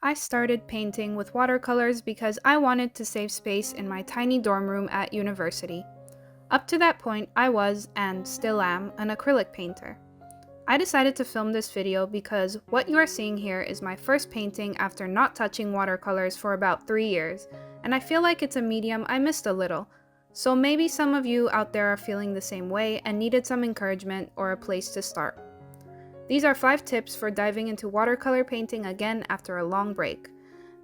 I started painting with watercolors because I wanted to save space in my tiny dorm room at university. Up to that point, I was, and still am, an acrylic painter. I decided to film this video because what you are seeing here is my first painting after not touching watercolors for about 3 years, and I feel like it's a medium I missed a little. So maybe some of you out there are feeling the same way and needed some encouragement or a place to start. These are 5 tips for diving into watercolor painting again after a long break.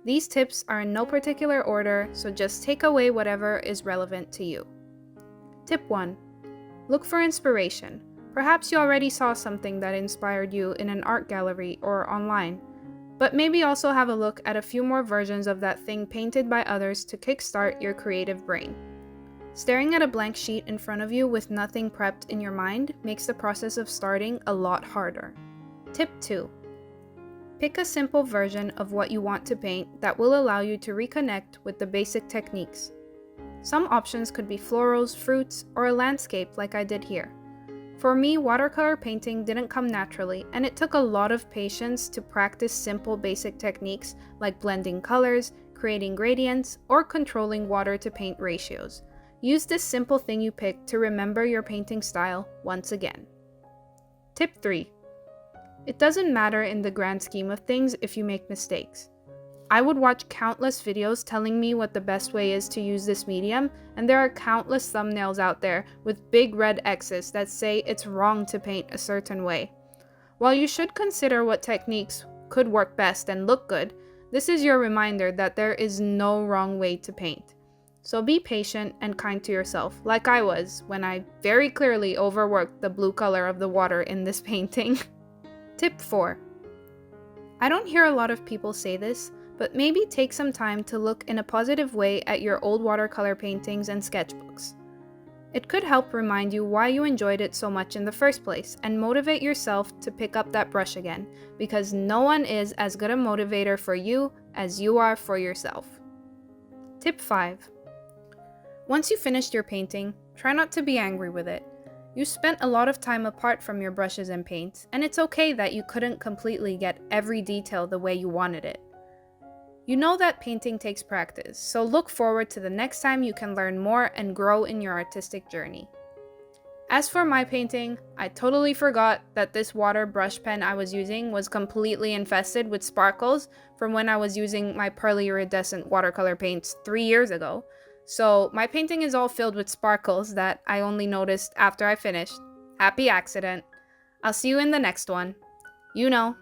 These tips are in no particular order, so just take away whatever is relevant to you. Tip 1. Look for inspiration. Perhaps you already saw something that inspired you in an art gallery or online, but maybe also have a look at a few more versions of that thing painted by others to kickstart your creative brain. Staring at a blank sheet in front of you with nothing prepped in your mind makes the process of starting a lot harder. Tip 2. Pick a simple version of what you want to paint that will allow you to reconnect with the basic techniques. Some options could be florals, fruits, or a landscape like I did here. For me, watercolor painting didn't come naturally, and it took a lot of patience to practice simple basic techniques like blending colors, creating gradients, or controlling water to paint ratios. Use this simple thing you picked to remember your painting style once again. Tip 3. It doesn't matter in the grand scheme of things if you make mistakes. I would watch countless videos telling me what the best way is to use this medium, and there are countless thumbnails out there with big red X's that say it's wrong to paint a certain way. While you should consider what techniques could work best and look good, this is your reminder that there is no wrong way to paint. So be patient and kind to yourself, like I was when I very clearly overworked the blue color of the water in this painting. Tip 4. I don't hear a lot of people say this, but maybe take some time to look in a positive way at your old watercolor paintings and sketchbooks. It could help remind you why you enjoyed it so much in the first place and motivate yourself to pick up that brush again, because no one is as good a motivator for you as you are for yourself. Tip 5. Once you finished your painting, try not to be angry with it. You spent a lot of time apart from your brushes and paints, and it's okay that you couldn't completely get every detail the way you wanted it. You know that painting takes practice, so look forward to the next time you can learn more and grow in your artistic journey. As for my painting, I totally forgot that this water brush pen I was using was completely infested with sparkles from when I was using my pearly iridescent watercolor paints 3 years ago. So my painting is all filled with sparkles that I only noticed after I finished. Happy accident. I'll see you in the next one. You know.